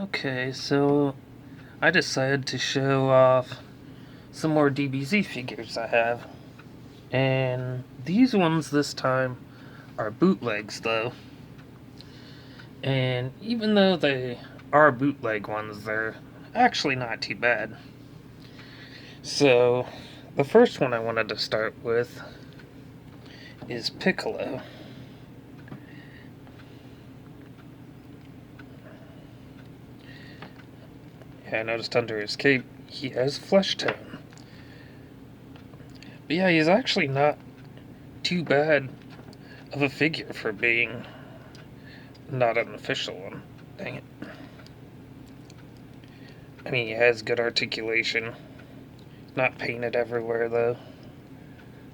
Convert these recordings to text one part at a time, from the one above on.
Okay, so I decided to show off some more DBZ figures I have. And these ones this time are bootlegs, though. And even though they are bootleg ones, they're actually not too bad. So, the first one I wanted to start with is Piccolo. Yeah, I noticed under his cape he has flesh tone. But yeah, he's actually not too bad of a figure for being not an official one. Dang it. I mean, he has good articulation. Not painted everywhere, though.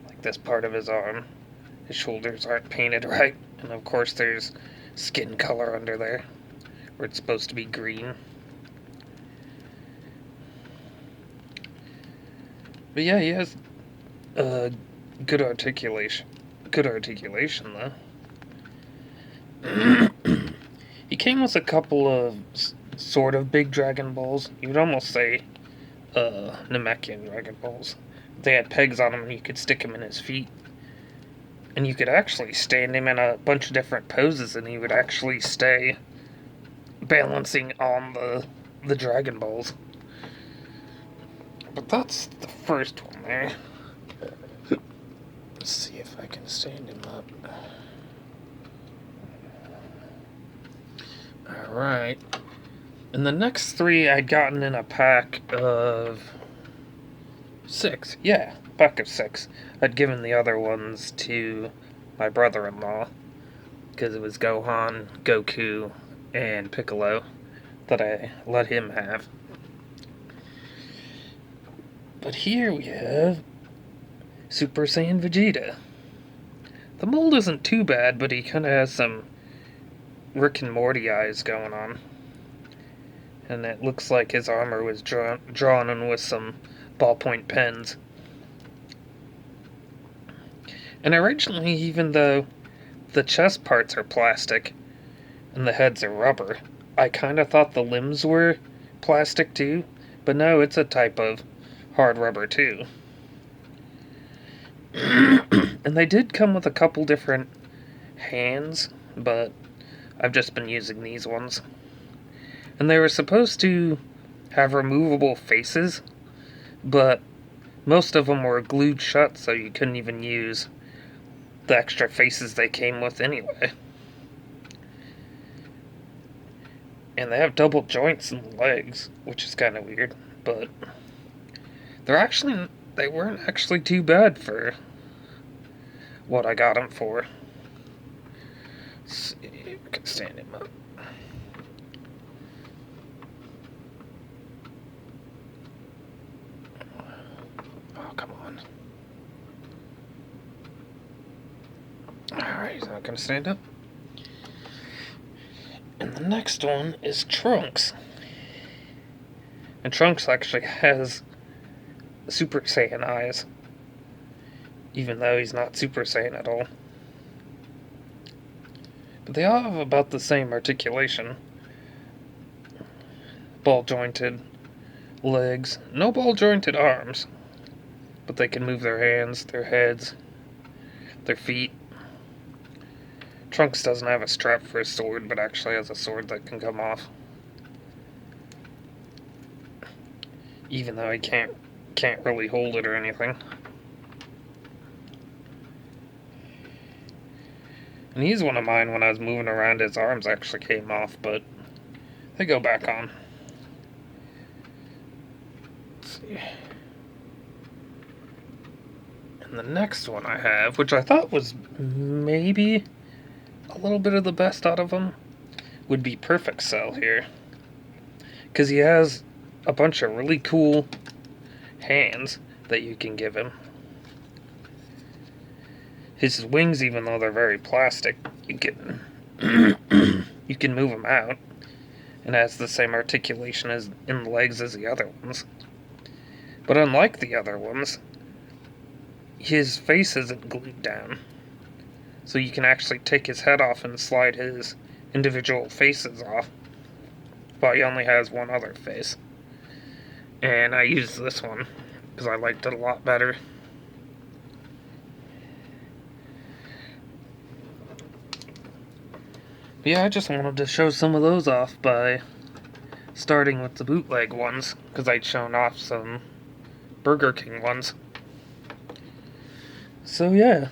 Like this part of his arm. His shoulders aren't painted right. And of course, there's skin color under there, where it's supposed to be green. But yeah, he has good articulation. Good articulation, though. He came with a couple of sort of big Dragonballz. You would almost say Namekian Dragonballz. They had pegs on them and you could stick him in his feet. And you could actually stand him in a bunch of different poses and he would actually stay balancing on the Dragonballz. But that's the first one there. Let's see if I can stand him up. Alright. And the next three I'd gotten in a pack of 6. Yeah, pack of 6. I'd given the other ones to my brother-in-law, because it was Gohan, Goku, and Piccolo that I let him have. But here we have Super Saiyan Vegeta. The mold isn't too bad, but he kind of has some Rick and Morty eyes going on. And it looks like his armor was drawn on with some ballpoint pens. And originally, even though the chest parts are plastic and the heads are rubber, I kind of thought the limbs were plastic too. But no, it's a type of hard rubber too. And they did come with a couple different hands, but I've just been using these ones. And they were supposed to have removable faces, but most of them were glued shut, so you couldn't even use the extra faces they came with anyway. And they have double joints in the legs, which is kind of weird, but they weren't actually too bad for what I got them for. Let's see if I can stand him up. Oh, come on. Alright, he's not gonna stand up. And the next one is Trunks. And Trunks actually has Super Saiyan eyes, even though he's not Super Saiyan at all. But they all have about the same articulation. Ball-jointed legs. No ball-jointed arms. But they can move their hands, their heads, their feet. Trunks doesn't have a strap for his sword, but actually has a sword that can come off. Even though he can't really hold it or anything. And he's one of mine. When I was moving around, his arms actually came off, but they go back on. Let's see. And the next one I have, which I thought was maybe a little bit of the best out of them, would be Perfect Cell here. Because he has a bunch of really cool hands that you can give him. His wings, even though they're very plastic, you can move them out, and has the same articulation as in the legs as the other ones. But unlike the other ones, his face isn't glued down, so you can actually take his head off and slide his individual faces off. but he only has one other face. And I used this one because I liked it a lot better. But yeah, I just wanted to show some of those off by starting with the bootleg ones, because I'd shown off some Burger King ones. So yeah,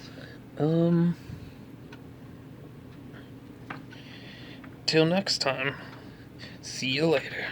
till next time, see you later.